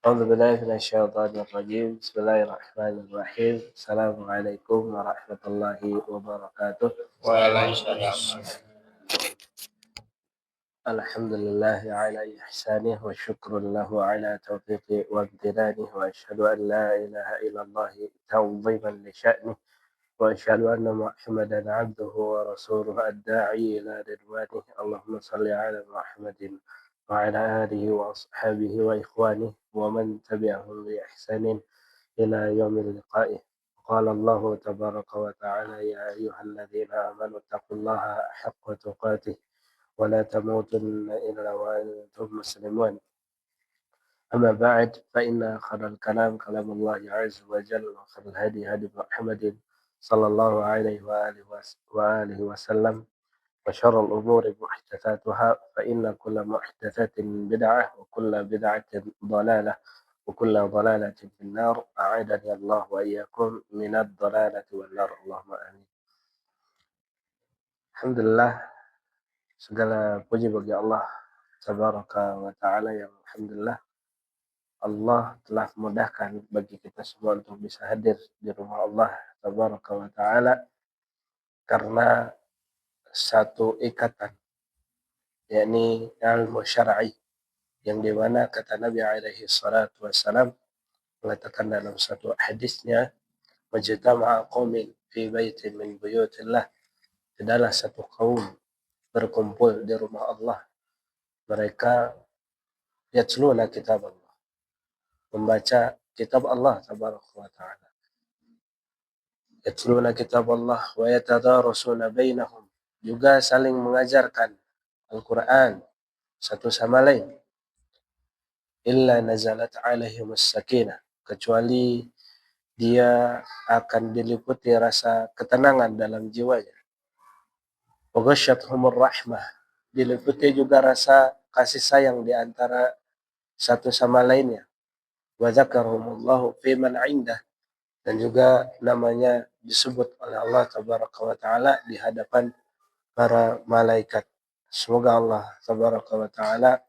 أعوذ بالله من الشيطان الرجيم. بسم الله الرحمن الرحيم. السلام عليكم ورحمة الله وبركاته. Waalaikumsalam. الحمد لله على إحسانه والشكر له على توفيقه وامتنانه، وأشهد أن لا إله إلا الله تعظيما لشأنه، وأشهد أن محمدا عبده ورسوله الداعي إلى رضوانه. اللهم صل على محمد وعلى آله وأصحابه وإخوانه ومن تبعهم بإحسان إلى يوم اللقاء. قال الله تبارك وتعالى: يا أيها الذين آمنوا اتقوا الله حق تقاته ولا تموتن إلا وأنتم مسلمون. أما بعد، فإن خير الكلام كلام الله عز وجل، وخير الهدي هدي محمد صلى الله عليه وآله وسلم، وشر الأمور محدثاتها، فإن كل محدثة بدعة وكل بدعة ضلالة وكل ضلالة في النار. أعاذني الله وإياكم من الضلالة والنار، اللهم آمين. Alhamdulillah, segala puji bagi Allah Tabaraka wa Ta'ala, yang alhamdulillah Allah telah memudahkan bagi kita semua untuk bisa hadir di rumah Allah Tabaraka wa Ta'ala karena satu ikatan, yakni ilmu syar'i, yang dimana kata Nabi alaihi salatu wassalam mengatakan dalam satu hadisnya, majtama'a qaumin fi baitin min buyutillah, tidaklah satu kaum berkumpul di rumah Allah, mereka yatluna kitab Allah, membaca kitab Allah tabaraka wa taala, yatluna kitab Allah wa yatadarasuna bainahum, juga saling mengajarkan Al-Qur'an satu sama lain. Illa nazalat alaihimus sakinah, kecuali dia akan diliputi rasa ketenangan dalam jiwanya. Wa ghasyathumur rahmah, diliputi juga rasa kasih sayang di antara satu sama lainnya. Wa dzakarahumullahu fi man 'indah, dan juga namanya disebut oleh Allah tabaraka wa taala di hadapan para malaikat. Semoga Allah tabaraka wa taala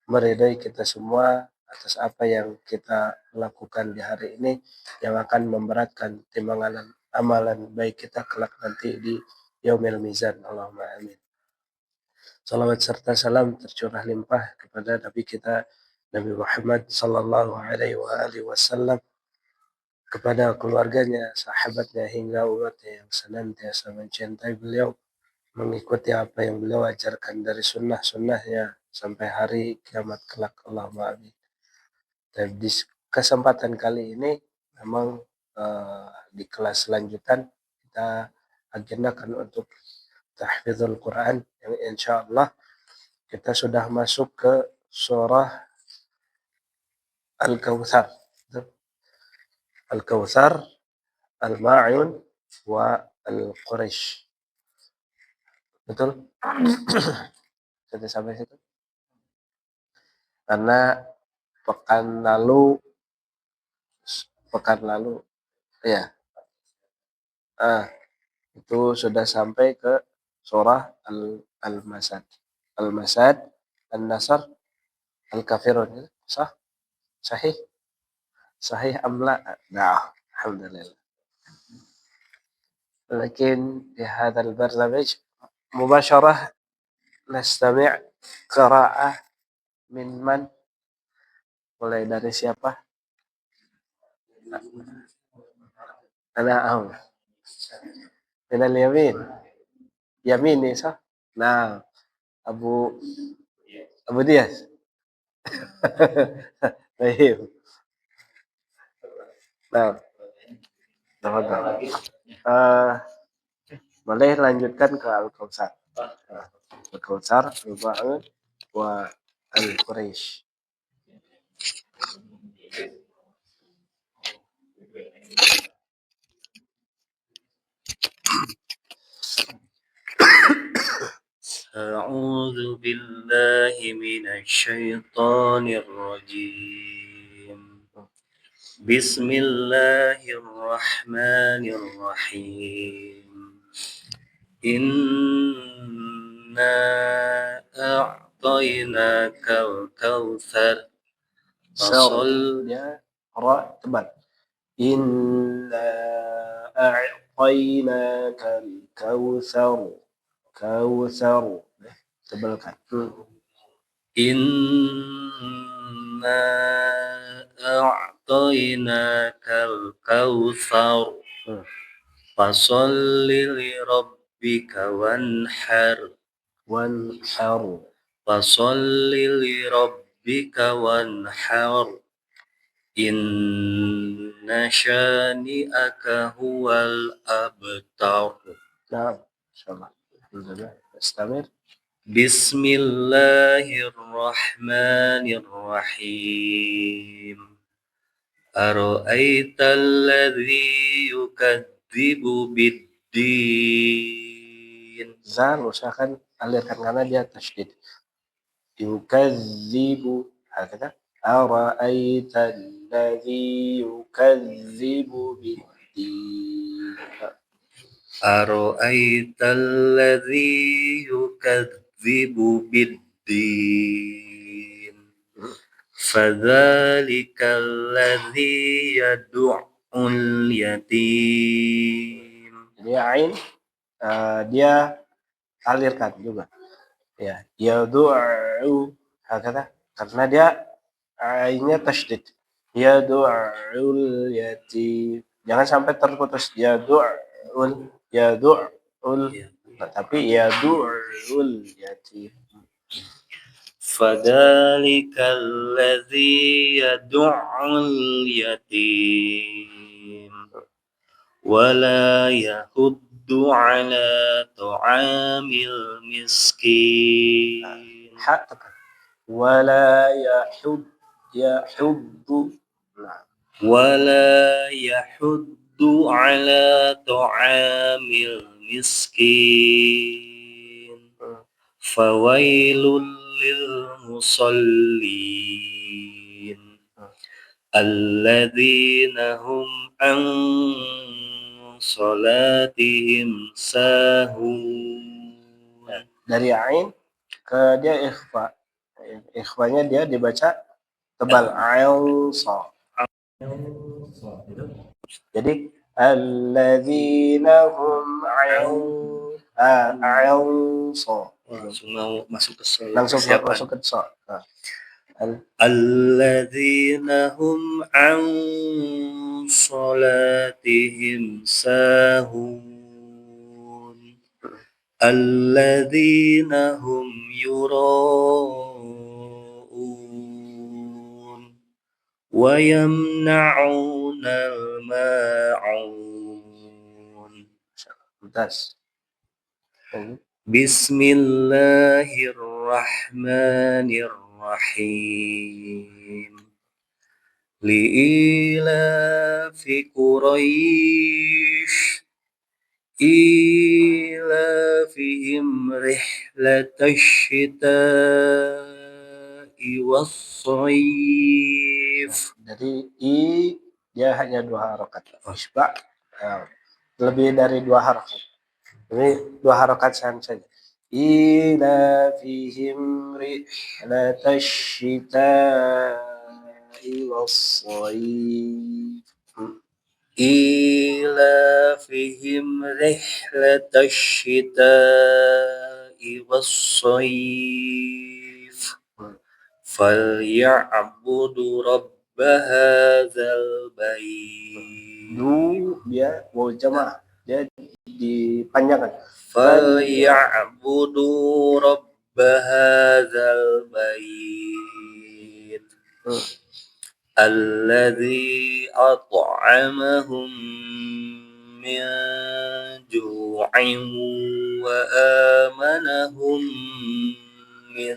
meridai kita semua atas apa yang kita lakukan di hari ini, yang akan memberatkan timbangan amalan baik kita kelak nanti di yaumil mizan. Allahumma amin. Salawat serta salam tercurah limpah kepada Nabi kita Nabi Muhammad sallallahu alaihi wasallam, kepada keluarganya, sahabatnya, hingga umatnya yang senantiasa mencintai beliau, mengikuti apa yang beliau ajarkan dari sunnah-sunnahnya sampai hari kiamat kelak. Allahumma amin. Dan di kesempatan kali ini memang di kelas lanjutan kita agendakan untuk tahfidzul Quran, yang insya Allah kita sudah masuk ke surah Al-Kautsar. Al-Kautsar, Al-Ma'un, wa Al-Quraish. Betul? Sudah sampai situ? Karena pekan lalu ya, itu sudah sampai ke surah Al-Masad. Al-Masad, An-Nasr, Al-Kafirun. Sah? Sahih? Sahih amla? Nah, alhamdulillah. لكن في هذا البرنامج مباشرة نستمع قراءة من mulai dari siapa? Ana ahum. Min al-yamin. Yamini sah? Nah, Abu Dias. Baik. Nah, tafadhal. Boleh lanjutkan ke Al-Kautsar. Al-Kautsar, Al-Ma'un, wa Al-Quraish. أعوذ بالله من الشيطان الرجيم. بسم الله الرحمن الرحيم. إنا أعطيناك الكوثر Fasol dia ra tebal. Inna a'tainaka al-kautsar. Kautsar. Tebalkan. Inna a'tainakal kautsar. Fasolli li rabbika wanhar. Wanhar. Fasolli li rabbika wanhar. Inna syani'aka huwal abtar. Nah, insyaallah. Alhamdulillah. Istamir. Bismillahirrahmanirrahim. Ara'aital ladzi yukadzibu biddin. Zal usahakan alirkan karena dia tasydid. Yukadzibu hakata. Ara'aital ladzi yukadzibu biddin. Ara'aital ladzi yukadzibu biddin. Fadzalikal ladzi yad'ul yatim. Jadi ain dia alirkan juga. Ya, yadu'u hakata karena dia ainnya tasydid. Yadu'ul yatim. Jangan sampai terputus yadu'ul tapi yadu'ul yatim. Fadzalikal ladzi yad'ul yatim. Wala yahuddu ala ta'amil miskin. Ha tekan. Wala yahuddu. Wala yahuddu ala ta'amil miskin. Fawailul lil musallin. Alladzina hum an salatihim sahun. Dari ain ke dia ikhfa. Ikhfanya dia dibaca tebal sa. Jadi alladzina hum sa. Langsung mau masuk ke sholat. Langsung masuk ke sa. Alladzina hum an salatihim sahun. Alladzina hum yura'un wa yamna'una al-ma'un. Mumtaz. Bismillahirrahmanirrahim. Li'ilafi Quraisy ilafihim rihlatash syita'i was-shayf. Dari dia hanya 2 harokat. Isba lebih dari 2 harokat. Ini 2 harokat saja. Ilafihim rihlatash syita'i was-shayf. Ilafihim rihlatash syita'i was-shayf. Falya'budu rabba hadzal bait. Dia mau jamaah. Dia dipanjangkan. Falya'budu rabba hadzal bait. Alladzi at'amahum min ju'in wa amanahum min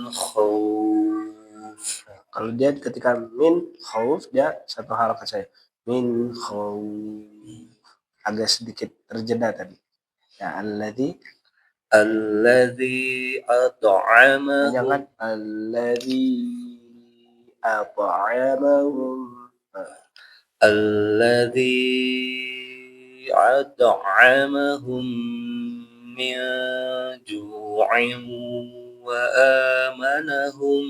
khauf. Kalau dia ketika min khauf dia 1 harokat saja. Min khauf. Agak sedikit terjeda tadi. Ya alladzi at'amahum. Jangan alladzi at'amahum. Alladzi at'amahum min ju'in wa amanahum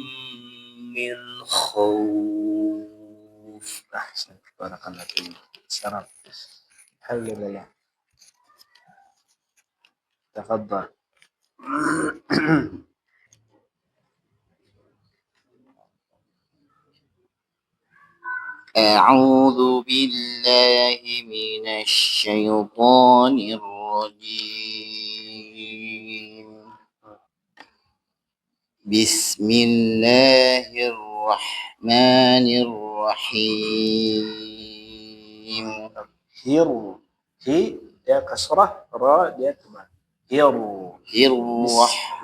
من خوف. أحسن، بارك الله فيك. سلام. الحمد لله. تفضل. أعوذ بالله من الشيطان الرجيم. بسم الله الرحمن الرحيم. هيرو، هي dia kasrah, ra dia teman. Hiru.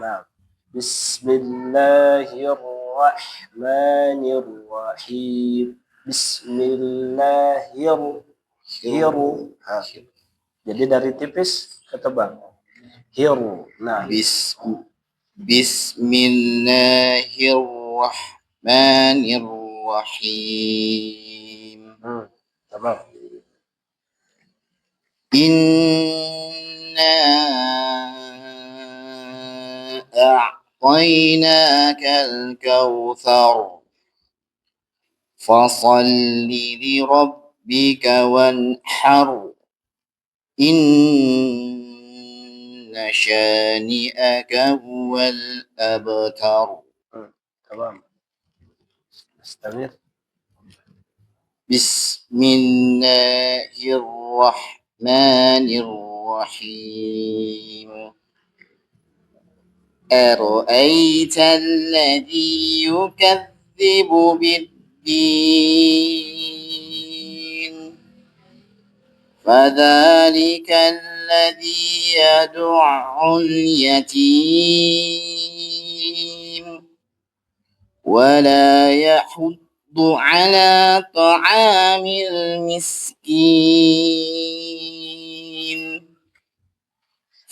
Nah. Bismillahirrahmanirrahim. Hiru. Nah. Jadi dari tipis ke tebal. Hiru. Nah. Bismillahirrahmanirrahim. Tamam. Inna a'tainakal kautsar fasalli li rabbika wanhar inna syani'aka huwal abtar. Tamam. Istamir. Bismillahirrahmanirrahim. Ara'aita alladhi yukadzibu bid-din fadhalika alladhi yad'ul yatim wa la yahuddu ala ta'amil miskin.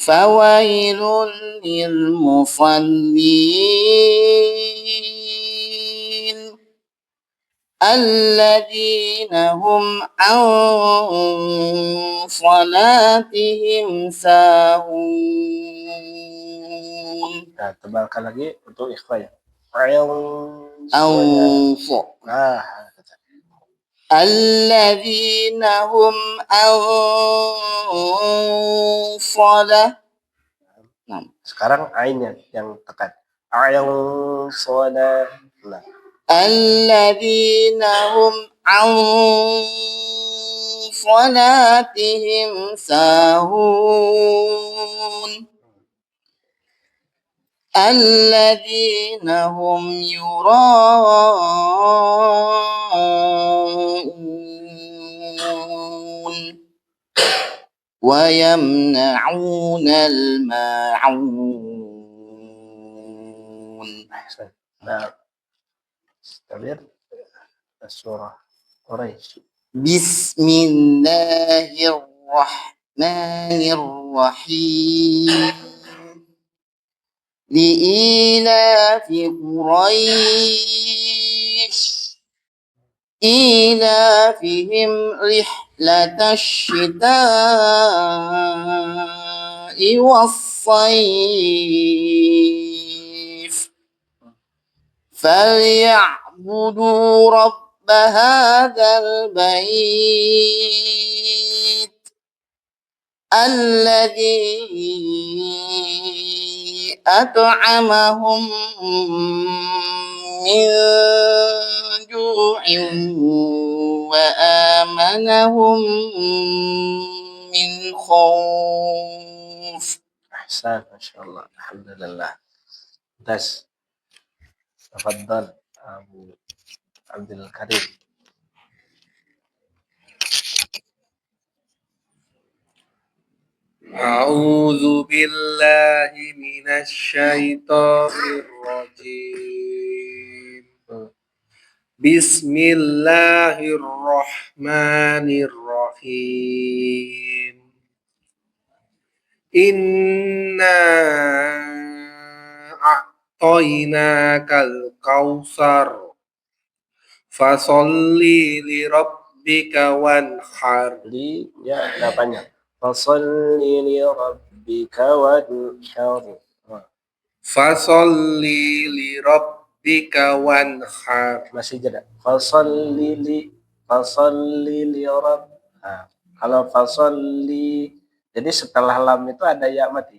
Fawailun lil musallin alladzina hum an salatihim sahun. Nah, tebalkan lagi untuk ikhfa ya. Nah, Alladzina hum an salah. Nah, sekarang ainnya yang tekan. Ayang soda. Nah. Alladzina hum an salatihim sahun. Alladzina hum yura'un wa yamna'unal ma'un. Nah, istamir. Surah Quraisy. Bismillahirrahmanirrahim. Li'ilafi Quraisy ilafihim rihlatash shita'i was-sayf falya'budu rabb hadzal bait alladzi at'amahum min ju'in wa amanahum min khauf. Ahsan, masyaallah. Alhamdulillah. Tas. Tafadhal Abu Abdul Karim. أعوذ بالله من الشيطان الرجيم. بسم الله الرحمن الرحيم. إنا أعطيناك الكوثر فصل لربك وانحر. Li ya ada banyak. Fasalli li rabbika wanhar. Fasolli li rabbika wanhar. Masih jeda. Fasalli li rabb. Nah, kalau fasalli, jadi setelah lam itu ada ya mati.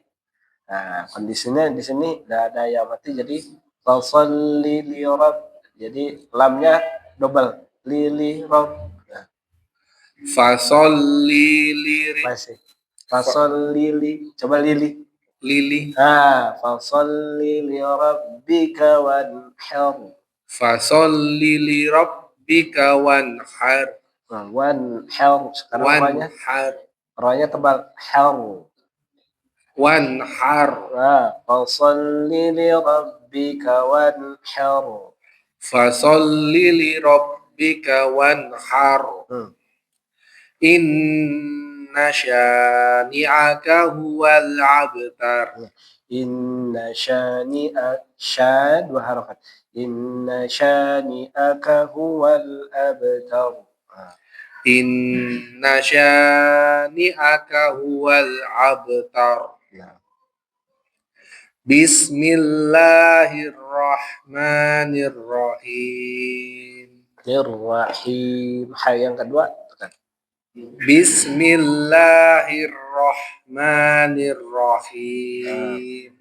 Nah, kondisinya di sini tidak ada ya mati, jadi fasalli li rabb. Jadi lamnya double. Li rabb. Nah, Fasolli li masih. Fasalli li. Coba lili. lili. Fasalli li rabbika wanhar. Fasolli li rabbika wanhar. Wanhar. Sekarang rohnya tebal. Hal. Wanhar. Fasalli li rabbika wanhar. Fasolli li rabbika wanhar. Inna syani'aka huwal abtar. Inna syani'aka dua harakat. Inna syani'aka huwal abtar. Inna syani'aka huwal abtar. Bismillahirrahmanirrahim. Rahim. Hai yang kedua. Bismillahirrahmanirrahim.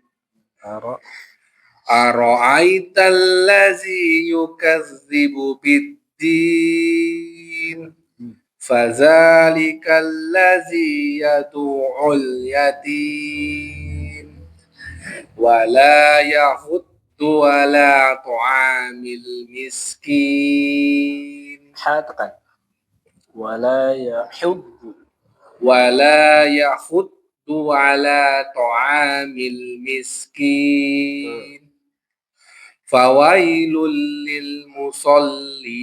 Ara'aital ladzi yukadzibu biddin. Fazalikal ladzi yad'ul yatim. Wala yahuddu ala ta'amil miskin. Tekan. Wala yahuddu ala ta'amil miskin. Fawailul lil musallin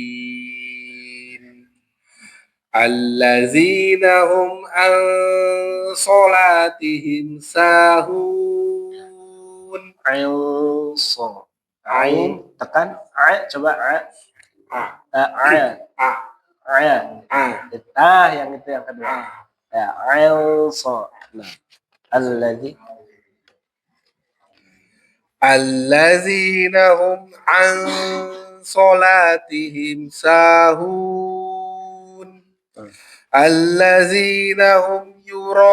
allazina hum an salatihim sahun. Ain tekan coba yang itu yang kedua. Ya, nah, allazina hum an salatihim sahun. Allazina hum yura'un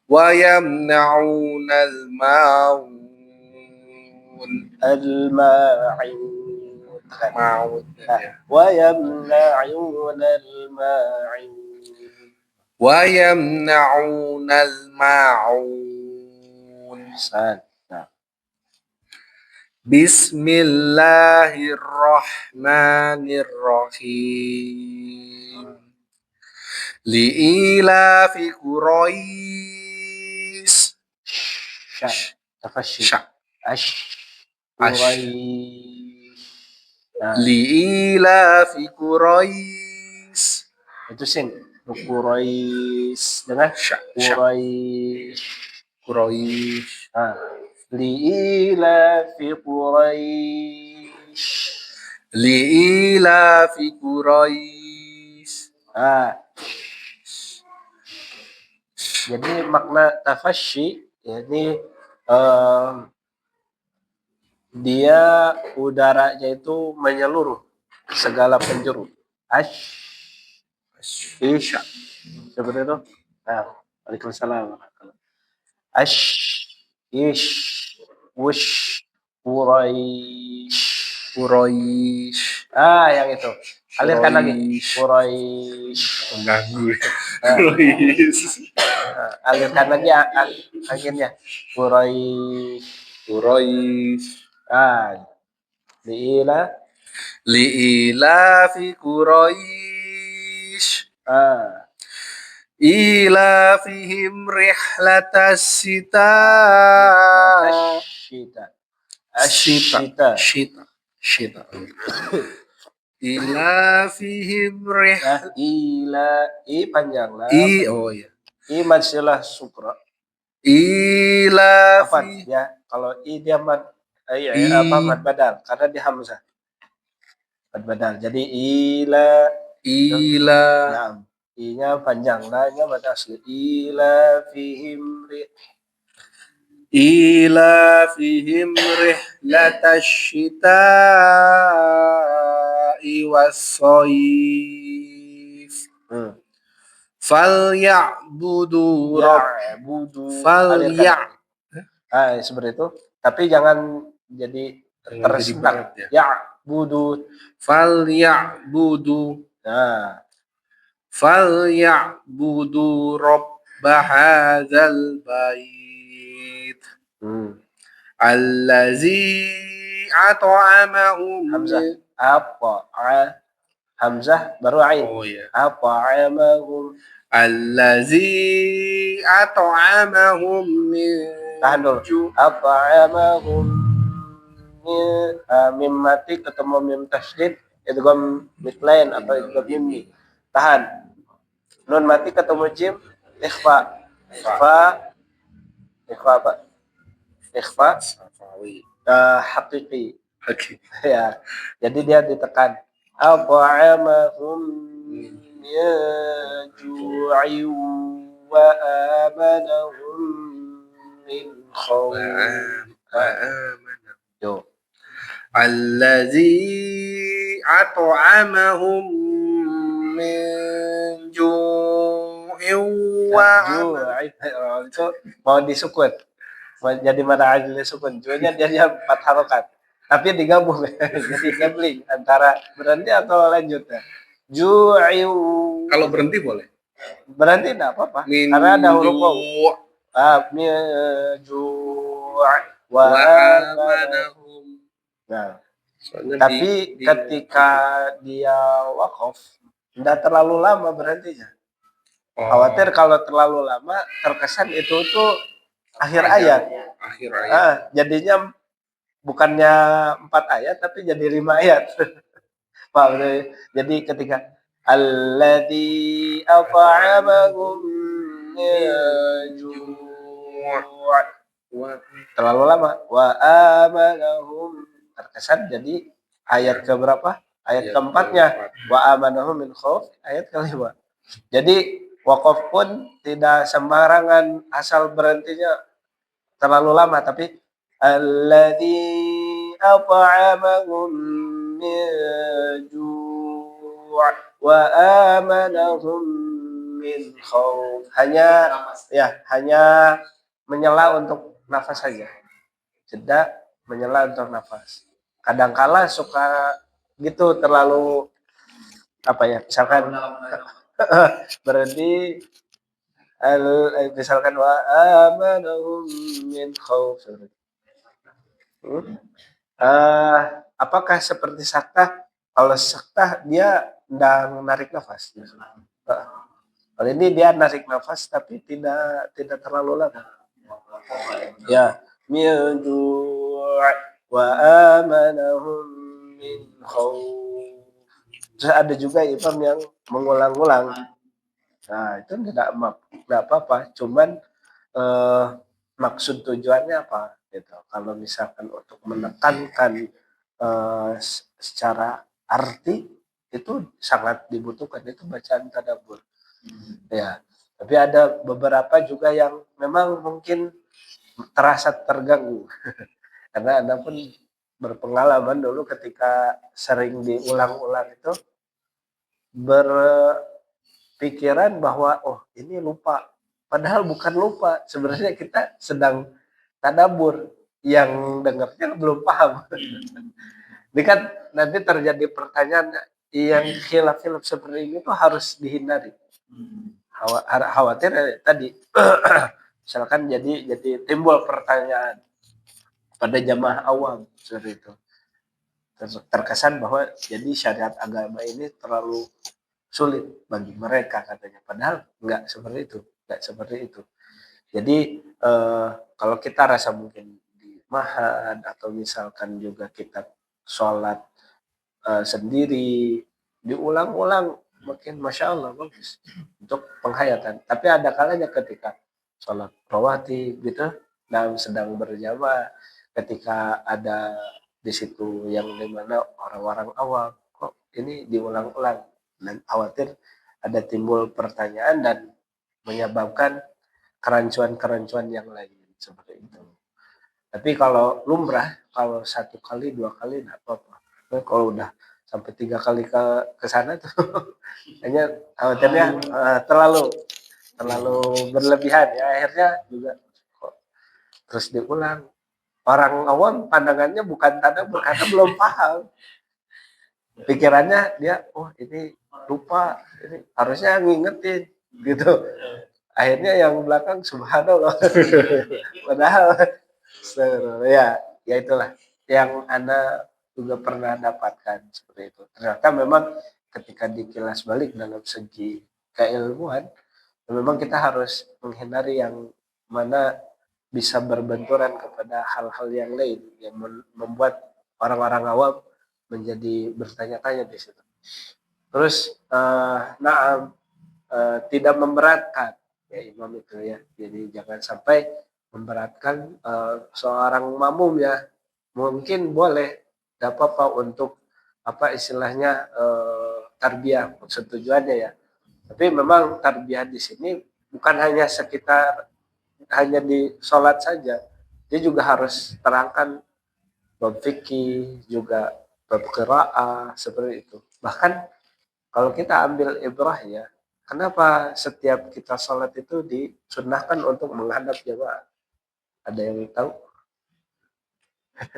wa yamna'una al-ma'un. ويمنعون الماعون. بسم الله الرحمن الرحيم. لإيلاف قريش. لإيلاف قريش. Itu sin. Quraisy dengan Quraisy. Li'ilafi Quraisy. Li'ilafi Quraisy. Jadi makna tafasyi ini dia udaranya itu menyeluruh segala penjuru. Isya seperti itu. Waalaikumsalam. Quraisy. Yang itu. Alirkan lagi. Quraisy. Mengganggu. Quraisy. Alirkan lagi anginnya. Quraisy. Li'ilafi Quraisy. Ilafihim rihlatas syita. Ilafihim panjang lah. Masilah sukra. Ilafi. Ya, kalau dia mad badal karena dia hamzah. Mad badal. Jadi ila. Nah, i-nya panjang, la-nya mad asli. Ila fihim إيلافهم رحلة الشتاء والصيف Hmm. فليعبدوا رب Ya'budu. فليع Seperti itu. Tapi jangan jadi Jangan jadi tersentak. berat ya. Ya'budu. فليعبدوا Nah, فليعبدوا رب هذا البيت hmm. الذي أطعمهم Hamzah. Hamzah baru ain. Oh ya. At'amahum. الذي أطعمهم من Tahan dulu. ju- At'amahum mim mati ketemu mim tasydid idgham mitlain atau idgham mimmi. Tahan. Nun mati ketemu jim ikhfa. Ikhfa apa? Ikhfa Safawi. haqiqi. Oke. Ya. Jadi dia ditekan. At'amahum min ju'i wa amanahum min khawf. Yo. الذي أطعمهم من جوع وآمنهم Itu mau disukun. Mau jadi mana aja disukun. Jualnya dia 4 harokat. Tapi digabung. Jadi gambling antara berhenti atau lanjut ya. Ju'i. Kalau berhenti boleh. Berhenti enggak apa-apa. Min Karena ada huruf waw. ju' Min ju' wa wa amanahum. amanahum. Nah, Soalnya tapi ketika dia wakaf tidak terlalu lama berhentinya. Khawatir kalau terlalu lama terkesan itu tuh akhir ayat. Akhir ayat. Jadinya bukannya 4 ayat tapi jadi 5 ayat. Paham? Jadi ketika alladzi at'amahum min ju' terlalu lama wa amanahum terkesan jadi ayat keberapa? Ayat keempatnya wa amanahum min khauf ayat kelima. Jadi wakaf pun tidak sembarangan asal berhentinya terlalu lama tapi alladzi at'amahum min ju' wa amanahum min khauf. Hanya menyela untuk nafas saja. Jeda menyela untuk nafas. Kadangkala suka gitu terlalu apa ya? Misalkan berhenti misalkan wa amanahum min khauf. Apakah seperti saktah? Kalau saktah dia ndang narik nafas. Kalau ini dia narik nafas tapi tidak terlalu lama. Ya, min ju' wa amanahum min khauf. Terus ada juga imam yang mengulang-ulang. Nah, itu tidak apa-apa, cuman maksud tujuannya apa gitu. Kalau misalkan untuk menekankan secara arti itu sangat dibutuhkan, itu bacaan tadabbur. Ya, tapi ada beberapa juga yang memang mungkin terasa terganggu. Karena Anda pun berpengalaman dulu ketika sering diulang-ulang itu berpikiran bahwa oh ini lupa. Padahal bukan lupa. Sebenarnya kita sedang tadabbur, yang dengarnya belum paham. Ini kan nanti terjadi pertanyaan yang khilaf-khilaf seperti ini tuh harus dihindari. Khawatir tadi misalkan jadi timbul pertanyaan pada jamaah awam seperti itu, terkesan bahwa jadi syariat agama ini terlalu sulit bagi mereka katanya, padahal nggak seperti itu. Jadi kalau kita rasa mungkin di mahad atau misalkan juga kita sholat sendiri diulang-ulang makin masya Allah bagus untuk penghayatan. Tapi ada kalanya ketika sholat rawatib gitu dan sedang berjamaah, ketika ada di situ yang dimana orang-orang awam kok ini diulang-ulang, dan khawatir ada timbul pertanyaan dan menyebabkan kerancuan-kerancuan yang lain seperti itu. Tapi kalau lumrah, kalau 1 kali 2 kali nggak apa-apa. Tapi kalau udah sampai 3 kali ke sana tuh hanya khawatirnya terlalu berlebihan ya, akhirnya juga kok terus diulang. Orang awam pandangannya bukan tadabbur karena belum paham. Pikirannya dia, oh ini lupa, ini harusnya ngingetin gitu. Akhirnya yang belakang subhanallah. Padahal ya itulah yang Anda juga pernah dapatkan seperti itu. Ternyata memang ketika dikilas balik dalam segi keilmuan, memang kita harus menghindari yang mana bisa berbenturan kepada hal-hal yang lain yang membuat orang-orang awam menjadi bertanya-tanya di situ. Terus tidak memberatkan ya imam itu ya. Jadi jangan sampai memberatkan seorang makmum ya. Mungkin boleh, tidak apa-apa untuk apa istilahnya tarbiyah maksud tujuannya ya. Tapi memang tarbiyah di sini bukan hanya sekitar hanya di sholat saja. Dia juga harus terangkan bab fikih, juga bab qiraah seperti itu. Bahkan kalau kita ambil ibrah ya, kenapa setiap kita sholat itu disunnahkan untuk menghadap jamaah? Ada yang tahu?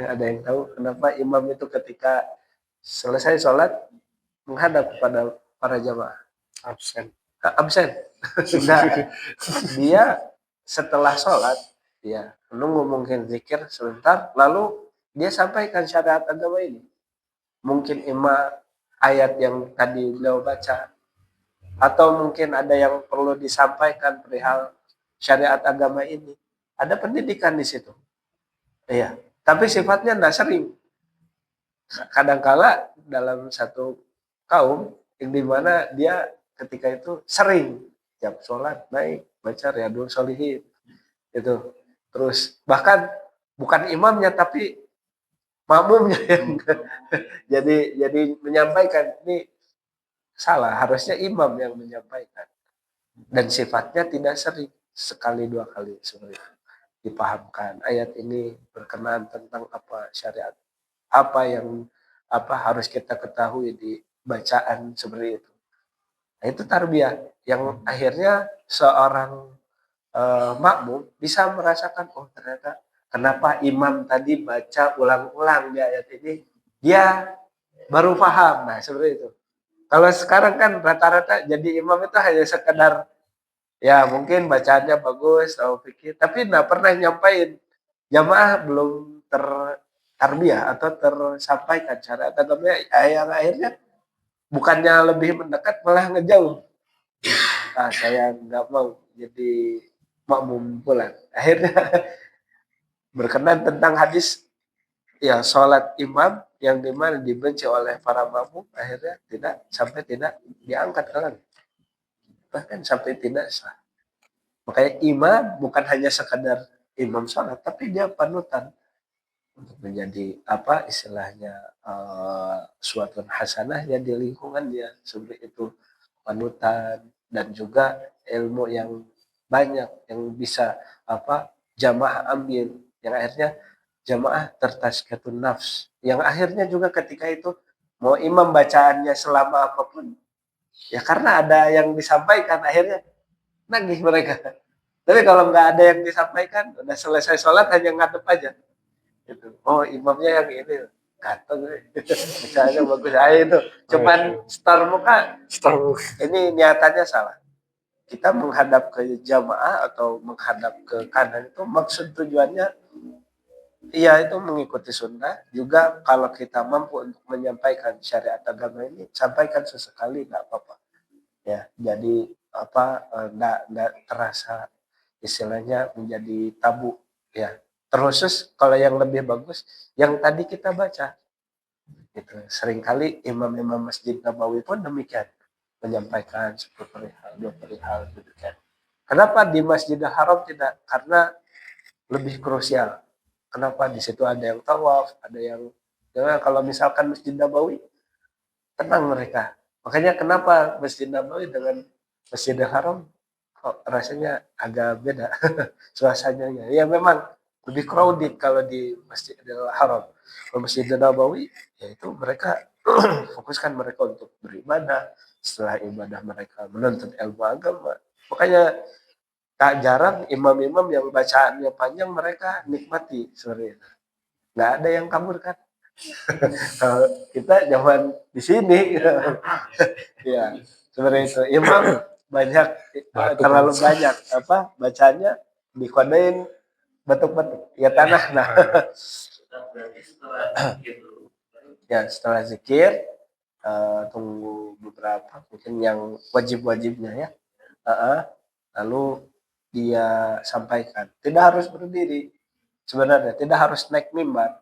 Ada yang tahu kenapa imam itu ketika selesai sholat menghadap kepada para jamaah? Absen. Nah, dia setelah sholat, ya menunggu mungkin zikir sebentar, lalu dia sampaikan syariat agama ini. Mungkin ayat yang tadi beliau baca, atau mungkin ada yang perlu disampaikan perihal syariat agama ini. Ada pendidikan di situ. Iya, tapi sifatnya tidak sering. Kadangkala dalam satu kaum yang dimana dia ketika itu sering tiap sholat naik baca Riyadhus Shalihin itu, terus bahkan bukan imamnya tapi makmumnya yang jadi menyampaikan. Ini salah, harusnya imam yang menyampaikan dan sifatnya tidak sering, sekali 2 kali seperti itu. Dipahamkan ayat ini berkenaan tentang apa syariat, apa yang harus kita ketahui di bacaan seperti itu. Nah, itu tarbiyah yang akhirnya seorang makmum bisa merasakan, oh ternyata kenapa imam tadi baca ulang-ulang di ayat ini, dia baru paham. Nah seperti itu. Kalau sekarang kan rata-rata jadi imam itu hanya sekedar ya mungkin bacaannya bagus atau fikih, tapi nggak pernah nyampain. Jamaah belum tertarbiyah atau tersampaikan cara agamanya, yang akhirnya bukannya lebih mendekat malah ngejauh. Nah, saya nggak mau jadi makmum pula. Akhirnya berkenan tentang hadis ya sholat imam yang dimana dibenci oleh para makmum, akhirnya tidak diangkat ke langit, bahkan sampai tidak sah. Makanya imam bukan hanya sekadar imam sholat, tapi dia panutan untuk menjadi apa istilahnya suatu hasanah ya di lingkungan dia seperti itu, panutan dan juga ilmu yang banyak yang bisa jamaah ambil, yang akhirnya jamaah tertazkiyatun nafs, yang akhirnya juga ketika itu mau imam bacaannya selama apapun ya karena ada yang disampaikan akhirnya nagih mereka. Tapi kalau nggak ada yang disampaikan, udah selesai sholat hanya ngadep aja. Gitu. Oh imamnya yang ini, ganteng, bacaannya bagus. Itu cuman star muka. Ini niatannya salah. Kita menghadap ke jamaah atau menghadap ke kanan itu maksud tujuannya, iya itu mengikuti sunnah. Juga kalau kita mampu untuk menyampaikan syariat agama ini, sampaikan sesekali nggak apa-apa. Ya, jadi nggak terasa istilahnya menjadi tabu ya. Terkhusus kalau yang lebih bagus yang tadi kita baca gitu. Seringkali imam-imam Masjid Nabawi pun demikian menyampaikan 10 perihal 2 perihal demikian. Kenapa di Masjidil Haram tidak? Karena lebih krusial. Kenapa di situ ada yang tawaf, ada yang kalau misalkan Masjid Nabawi tenang mereka. Makanya kenapa Masjid Nabawi dengan Masjidil Haram kok rasanya agak beda suasananya. Ya memang lebih crowded kalau di Masjidil Haram. Kalau Masjidil Nabawi, ya itu mereka fokuskan mereka untuk beribadah. Setelah ibadah mereka menuntut ilmu agama. Makanya tak jarang imam-imam yang bacaannya panjang mereka nikmati sebenarnya. Nggak ada yang kabur kan. Kalau kita zaman di sini, ya sebenarnya itu imam banyak terlalu banyak apa bacanya dikodein batuk-batuk ya tanah. Nah, ya setelah zikir tunggu beberapa mungkin yang wajib-wajibnya ya. Lalu dia sampaikan. Tidak harus berdiri sebenarnya, tidak harus naik mimbar.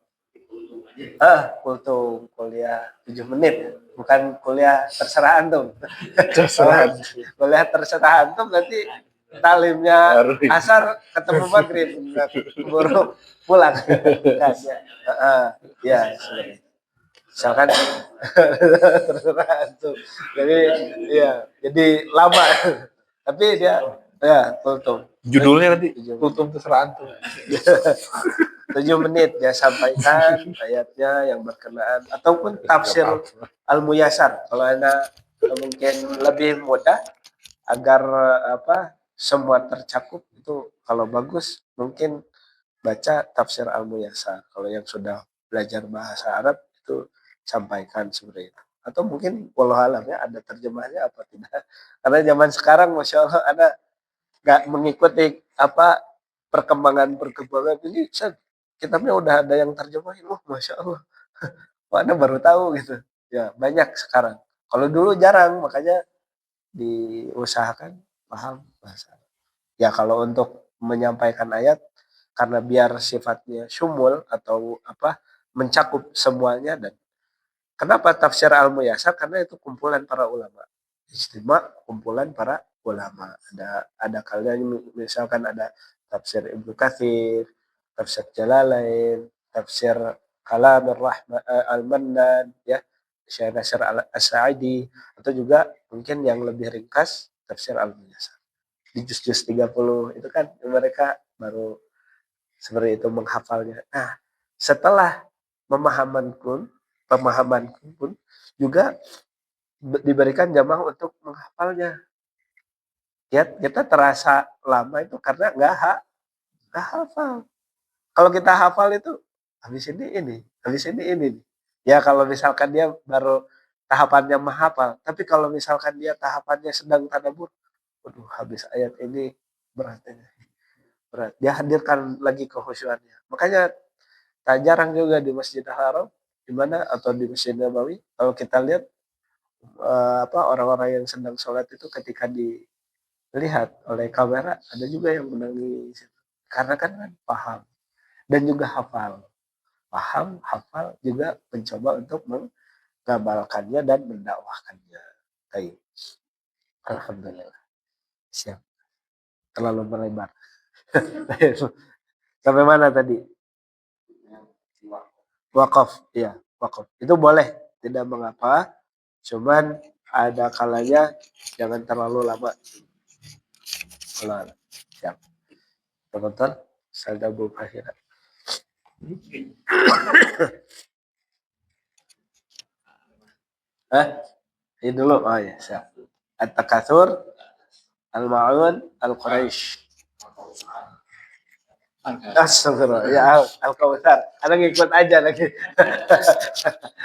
Kultum kuliah 7 menit, bukan kuliah terserah antum. Kuliah terserah antum nanti talimnya asar ketemu maghrib, baru pulang. Ya, misalkan terserah antum. Jadi lama. Tapi dia ya kultum. Judulnya nanti kultum terserah antum. 7 menit dia sampaikan ayatnya yang berkenaan ataupun tafsir Al-Muyassar kalau Anda mungkin lebih mudah agar semua tercakup itu kalau bagus mungkin baca tafsir Al-Muyassar. Kalau yang sudah belajar bahasa Arab itu sampaikan seperti itu. Atau mungkin walau alam ya ada terjemahnya apa tidak. Karena zaman sekarang Masya Allah ada nggak mengikuti perkembangan ini kitabnya udah ada yang terjemahin. Masya Allah. Anda baru tahu gitu. Ya banyak sekarang. Kalau dulu jarang makanya diusahakan paham bahasa. Ya kalau untuk menyampaikan ayat karena biar sifatnya syumul atau mencakup semuanya. Dan kenapa tafsir Al-Muyassar? Karena itu kumpulan para ulama. Istimewa kumpulan para ulama. Ada kalian misalkan ada tafsir Ibnu Katsir, tafsir Jalalain, tafsir Kalam Al-Mannan, ya, Syekh Nasir As-Sa'idi, atau juga mungkin yang lebih ringkas tafsir Al-Muyassar. Di juz-juz 30 itu kan mereka baru seperti itu menghafalnya. Nah, setelah pemahaman pun juga diberikan jamaah untuk menghafalnya. Ya, kita terasa lama itu karena nggak hafal. Kalau kita hafal itu habis ini. Ya kalau misalkan dia baru tahapannya menghafal, tapi kalau misalkan dia tahapannya sedang tadabbur, waduh habis ayat ini berat. Dia hadirkan lagi kehusyuannya. Makanya tak jarang juga di Masjidil Haram di mana atau di Masjid Nabawi kalau kita lihat orang-orang yang sedang sholat itu ketika dilihat oleh kamera ada juga yang menangis karena kan paham dan juga hafal juga mencoba untuk mengamalkannya dan mendakwahkannya. Baik. Alhamdulillah. Siap. Terlalu melebar. Sampai mana tadi? Wakaf, ya, wakaf. Itu boleh, tidak mengapa. Cuman ada kalanya jangan terlalu lama. Siap. Teman-teman, saya akhirat. Ini dulu. Oh ya, siap. At-Takatsur, Al-Ma'un, Al-Quraisy. Astagfirullah. Ya, Al-Kautsar. Ada ngikut aja lagi.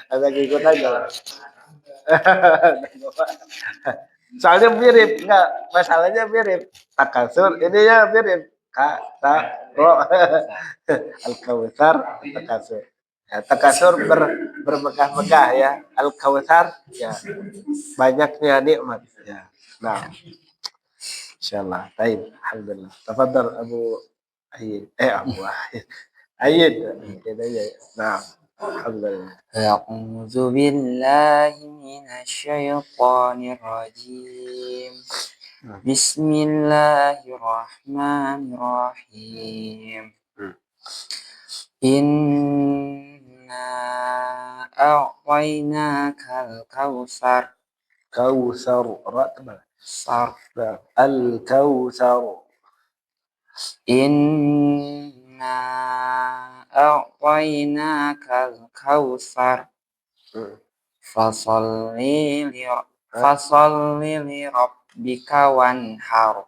Ada ngikut aja. Soalnya mirip, enggak, masalahnya mirip. Takatsur, ininya mirip. Ro. Al-Kautsar, Takatsur. Ya, Takatsur bermegah-megah ya. Al-Kautsar ya banyaknya nikmat ya. Nah, insyaallah. Baik, alhamdulillah. Tafadhal Abu Ayyid. Abu Ayyid. Nah, alhamdulillah. A'udzu billahi minasyaitonir rajim. Bismillahirrahmanirrahim. Inna a'tainakal kautsar. Kautsar Al-Kautsar. Inna Inna a'tainakal kautsar fasalli li rabbika wanhar.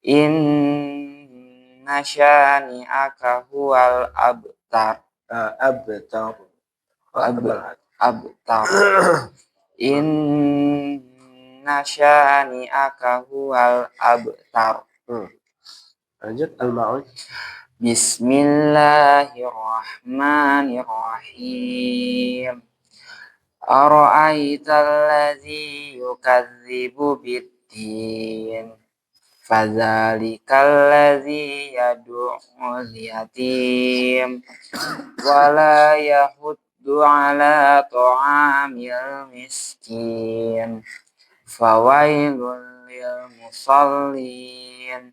Inna syani'aka huwal abtar. Abtar. Abtar. Inna syani'aka huwal abtar. Lanjut al-ma'un. Bismillahirrahmanirrahim. Ara'aital ladzi yukadzibu biddin. Fadzalikal ladzi yad'ul yatim wa la yahuddu ala ta'amil miskin. Fawailul lil musallin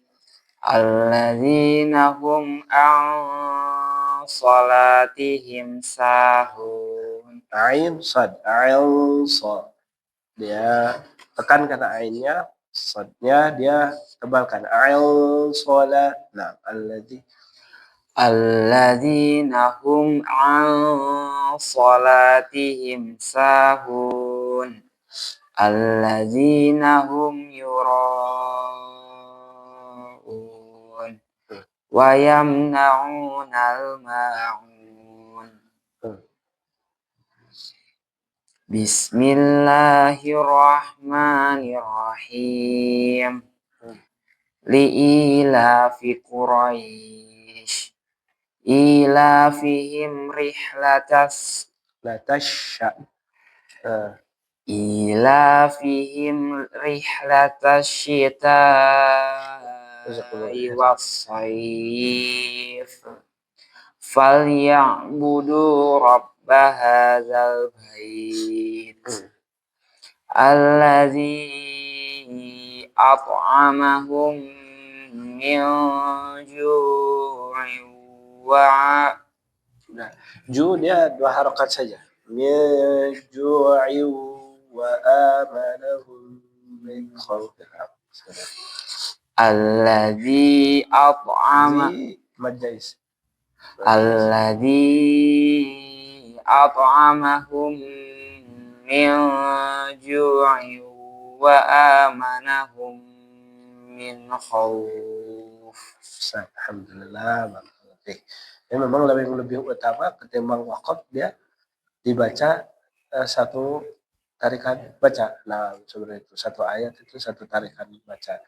alladzina hum an salatihim sahun. Ain sad, ain sad. Dia tekan kata ainnya, sadnya dia tebalkan. Ain salat. Nah, Alladzina hum an salatihim sahun. Alladzina hum yura'un wa yamna'unal ma'un. Bismillahirrahmanirrahim. Li'ilafi Quraisy ilafihim rihlatas syita'i was-sayf falyabudu rabba hadzal bait alladzi at'amahum min ju'in wa ju dia 2 harokat saja. Min ju'i wa amanahum min khauf. alladzi at'ama majais. alladzi at'amahum min ju'in wa amanahum min khauf. Alhamdulillah. Ya, memang lebih utama ketimbang wakaf dia dibaca satu tarikan baca. Nah, seperti itu satu ayat itu satu tarikan baca.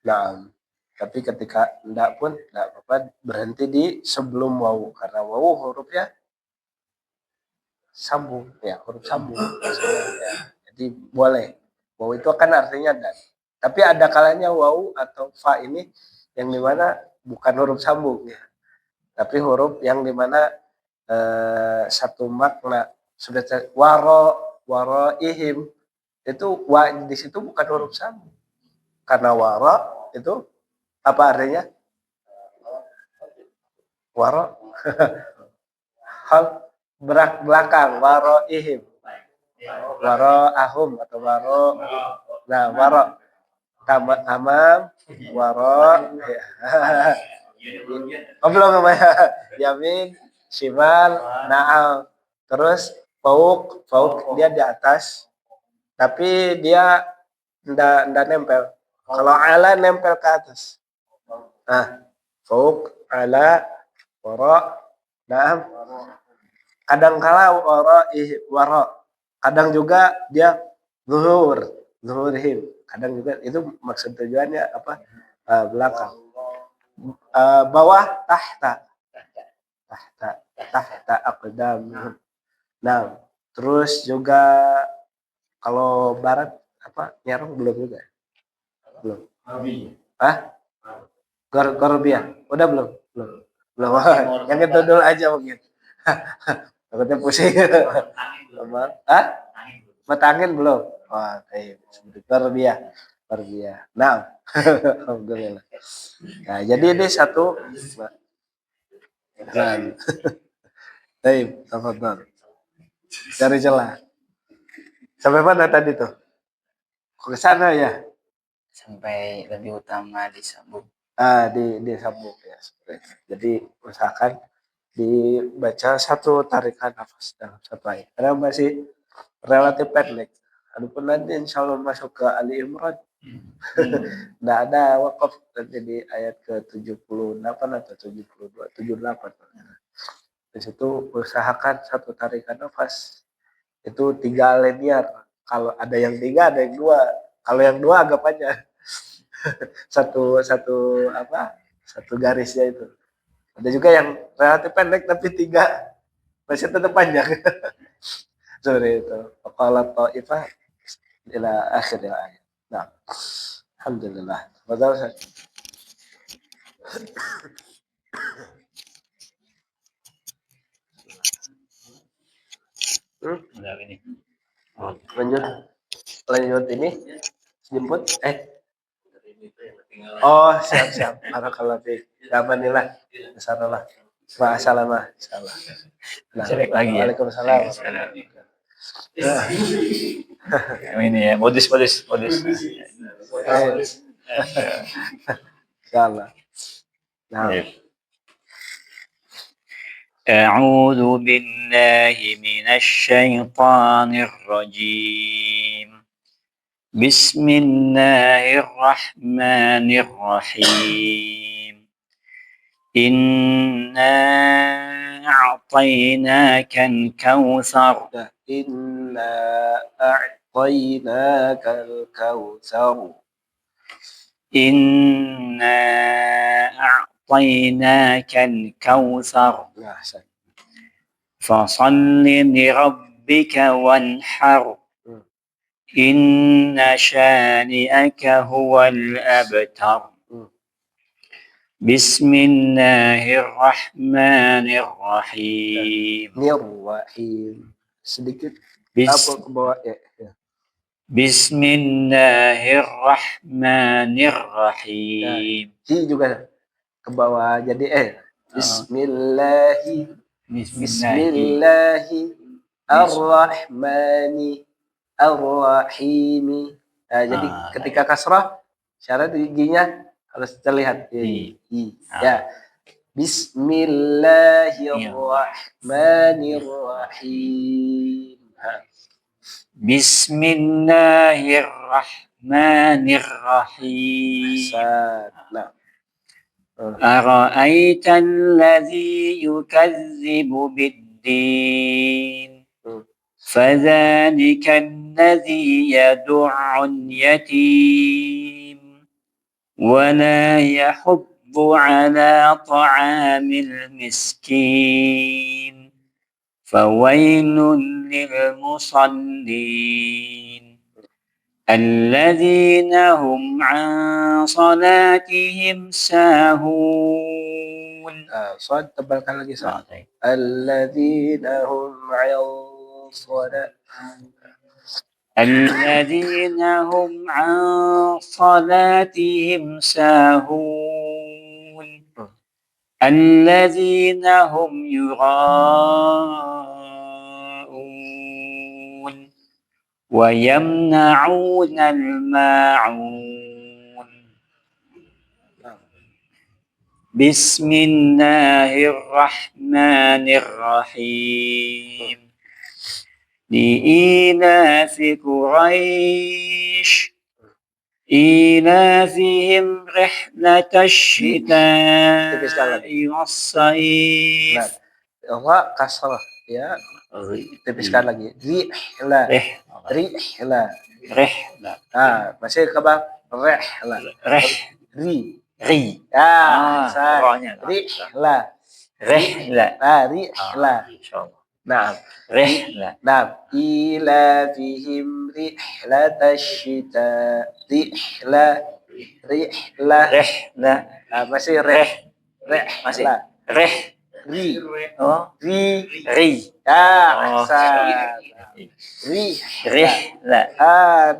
Nah, tapi ketika enggak pun enggak apa-apa berhenti di sebelum wawu karena wawu hurufnya sambung ya, huruf sambung. Ya, jadi boleh. Wawu itu kan artinya dan. Tapi ada kalanya wawu atau fa ini yang dimana bukan huruf sambung ya. Tapi huruf yang dimana satu makna sudah waro ihim itu wa di situ bukan huruf sambung karena waro itu apa artinya waro hal belakang waro ihim waro ahum atau waro nah waro amam waro ya. Oh belum ya. Yamin, shimal, na'al. Terus fauk dia di atas. Tapi dia enggak nempel. Kalau ala nempel ke atas. Nah, fauk, ala, wara, na'am. Kadang kala wara. Kadang juga dia zuhurhim. Kadang juga itu maksud tujuannya apa? Belakang. Bawah tahta aqdam. Nah, terus juga kalau barat apa nyarong belum juga? Belum. Gorbia. Udah belum? Belum. Yang itu dulu aja mungkin. Takutnya pusing. Matangin belum? Wah, kayak gorbia. Nah, alhamdulillah. Nah, jadi ini satu. Baik, tafadhol. Cari celah. Sampai mana tadi tuh? Ke sana ya? Sampai lebih utama disambung. disambung ya seperti itu. Jadi usahakan dibaca satu tarikan nafas dalam satu ayat. Karena masih relatif pendek. Adapun nanti insya Allah masuk ke Ali Imran, nggak ada wakaf nanti di ayat ke 78 atau 72, 78. Di situ usahakan satu tarikan nafas itu 3 linear. Kalau ada yang 3, ada yang 2. Kalau yang 2 agak panjang. satu satu apa? Satu garisnya itu. Ada juga yang relatif pendek tapi 3 masih tetap panjang. Seperti itu. Qala ta'ifah ila akhir ayat. Nah, alhamdulillah. Padahal ini. lanjut ini jemput oh siap barakallahu fiik alhamdulillah insyaallah ma'asalamah insyaallah nah, Lagi ya. Waalaikumsalam. Ini ya, modus. Insyaallah. Nah, أعوذ بالله من الشيطان الرجيم بسم الله الرحمن الرحيم إنا أعطيناك الكوثر inna a'tainaka al-kautsar. إنا أعطيناك الكوثر Nah, Hasan. فصل لربك وانحر إن شانئك هو الأبتر بسم الله الرحمن الرحيم Nirwahim. Sedikit بس apa ke bawah ya. بسم الله الرحمن الرحيم Hi juga ke bawah jadi Bismillahi Ar-Rahmani Ar-Rahimi. Nah, jadi ketika kasrah syarat giginya harus terlihat. Ya. Bismillahirrahmanirrahim. بسم الله الرحمن الرحيم Nah. أرأيت الذي يكذب بالدين فذلك الذي يدع اليتيم ولا يحض على طعام المسكين فويل للمصلين الذين هم عن صلاتهم ساهون. Soal tebalkan lagi soal. Alladzina hum 'an صلاتهم ساهون الذين هم يراءون ويمنعون الماعون. بسم الله الرحمن الرحيم لإيلاف قريش إيلافهم رحلة الشتاء والصيف. Ra kasrah ya. Tipiskan lagi. Rihla. Masih ke bawah. Ri. Rihla. Nah, ila fihim rihlatasyita. Masih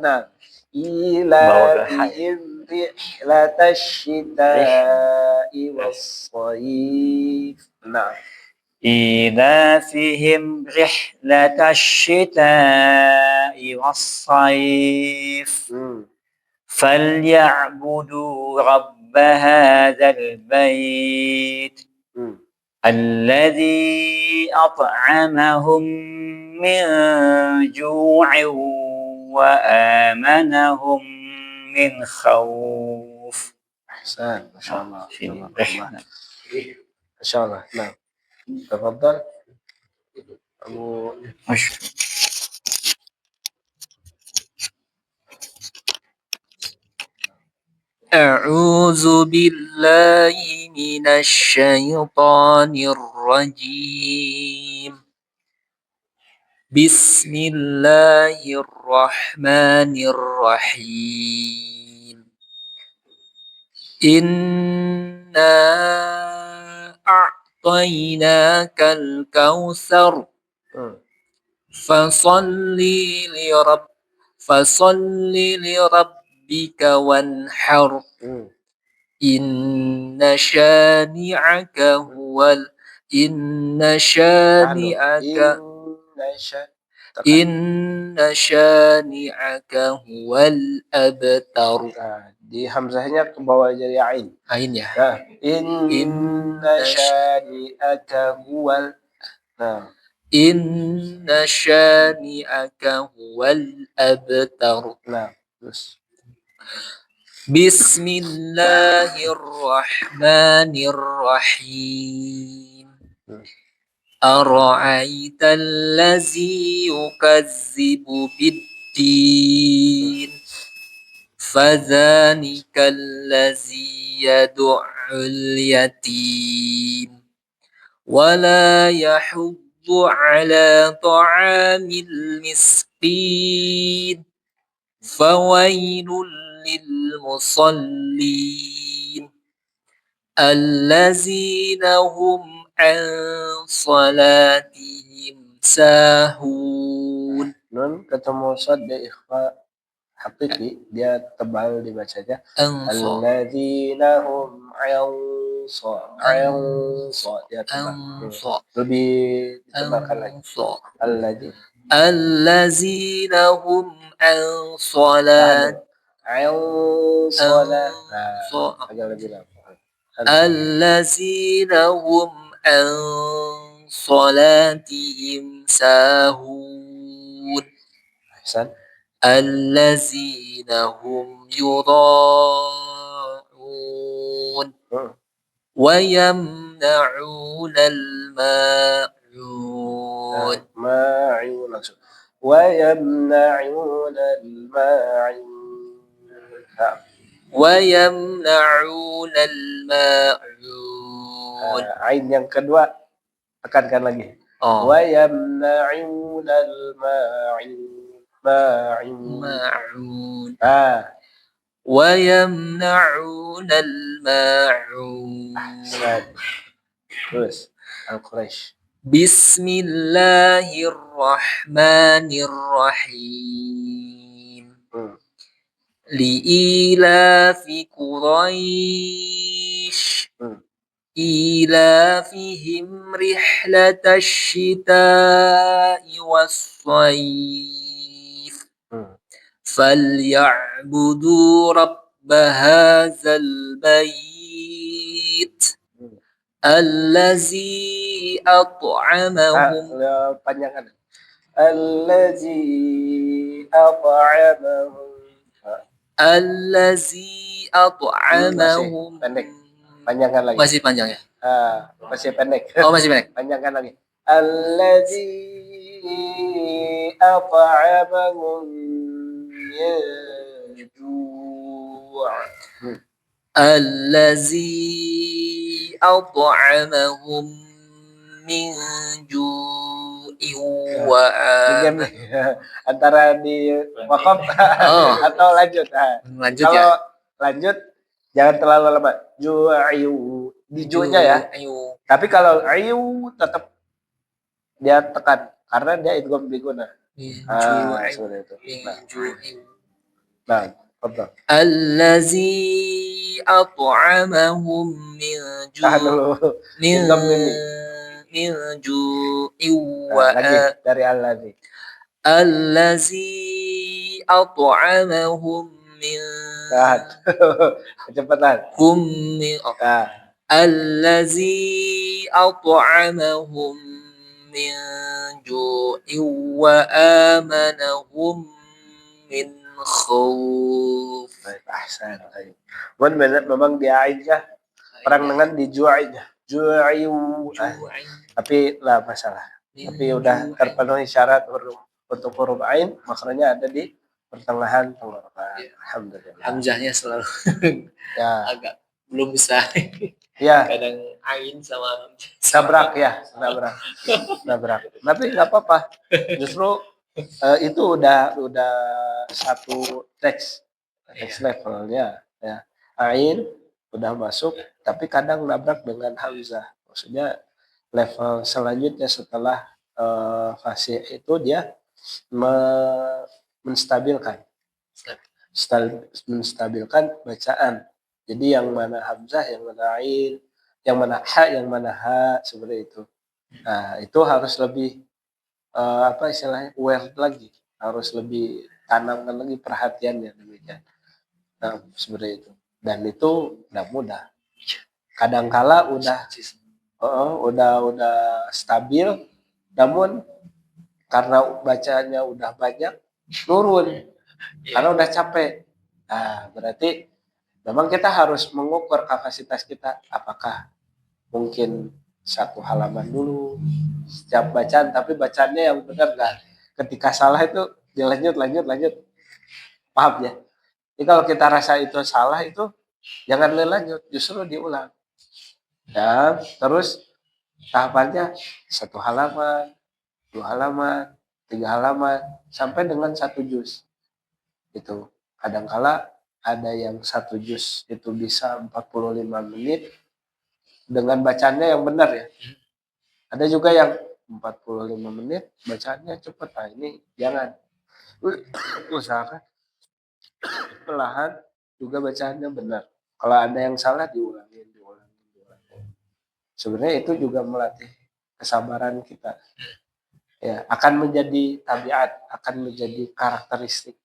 nah, ila fihim rihlatasyita was-sayf. Nah, إيلافهم رحلة الشتاء والصيف فليعبدوا رب رب هذا البيت الذي أطعمهم من جوع وآمنهم من خوف. أحسن ما شاء الله. في ما شاء الله. نعم تفضل أبو. أعوذ بالله من الشيطان الرجيم. بسم الله الرحمن الرحيم. إنا أعطيناك الكوثر فصل لربك وانحر إن شانئك هو الأبتر. Di hamzahnya ke bawah jadi ain. Ain ya. Nah, inna syani'aka huwal. Nah, Inna syani'aka huwal abtar. Nah, terus. Bismillahirrahmanirrahim. Ara'aita allazi yukazzibu biddin. Fadhanika allazi yadu'ul yatim. Wala yahuddu ala ta'amil miskin. Fawailul lil musallin. Allazina hum an salatihim sahun. Nun ketemu shad dia ikhfa hakiki, dia tebal dibacanya. Alladzina hum dia tebal. Lebih ditebalkan lagi. Alladzina hum an salat. Agak lebih lama. Allazina hum an salatihim sahun. Ahsan. Allazina hum yura'un wa yamna'una al-ma'un. Ma'un langsung. Wa yamna'una al-ma'un. Wa yamna'una al-ma'un. Ain yang kedua tekankan lagi. Wa yamna'una al-ma'un. Ma'un. Wa yamna'una al-ma'un. Ahsan. Terus Al-Quraisy. Bismillahirrahmanirrahim. Li'ilafi Quraisy. إيلافهم رحلة الشتاء والصيف فليعبدوا رب هذا البيت الذي أطعمهم panjangan الذي أطعمهم pendek. Panjangkan lagi. Masih panjang ya? Masih pendek. Oh, masih pendek. Panjangkan lagi. Allazi at'amahum min ju'. Allazi at'amahum min ju'in wa antara di wakaf atau lanjut. Lanjut kalau ya. Lanjut jangan terlalu lama. Ju'ayu di ju-nya ya. Tapi kalau ayu tetap dia tekan karena dia idgham bi gunnah. Seperti itu. Nah, betul. Allazi at'amahum min ju'in wa dari allazi. Allazi at'amahum من Kan. Kecepatan. من Nah, الذي أطعمهم من جوع وآمنهم من خوف. baik, ahsan. Baik. Memang diainnya perang dengan dijuainya. Juaiu. جوع Tapi lah masalah. Tapi udah terpenuhi syarat untuk huruf ain, maknanya ada di pertengahan tenggorokan. Alhamdulillah. Hamzahnya selalu Ya, agak belum bisa. ya, Kadang ain sama hamzah. nabrak ya, nabrak. Tapi nggak apa-apa. Justru itu udah satu teks levelnya. Ya, ain udah masuk, tapi kadang nabrak dengan hamzah. Maksudnya level selanjutnya setelah fase itu dia menstabilkan bacaan. Jadi yang mana hamzah, yang mana ain, yang mana ha, yang mana ha, seperti itu. Nah, itu harus lebih apa istilahnya aware lagi, harus lebih tanamkan lagi perhatiannya demikian. Nah, seperti itu. Dan itu tidak mudah. Kadangkala udah stabil, namun karena bacaannya udah banyak turun karena udah capek. Nah, berarti memang kita harus mengukur kapasitas kita, apakah mungkin satu halaman dulu setiap bacaan, tapi bacaannya yang benar nggak. Ketika salah itu dilanjut, paham ya? Jadi kalau kita rasa itu salah itu jangan dilanjut, justru diulang. Dan terus tahapannya 1 halaman, 2 halaman, 3 halaman, sampai dengan 1 juz. Itu kadangkala ada yang 1 juz itu bisa 45 menit dengan bacaannya yang benar ya. Ada juga yang 45 menit bacaannya cepat. Nah, ini jangan. Usahakan perlahan juga bacaannya benar. Kalau ada yang salah diulangi. Sebenarnya itu juga melatih kesabaran kita. Ya, akan menjadi tabiat, akan menjadi karakteristik.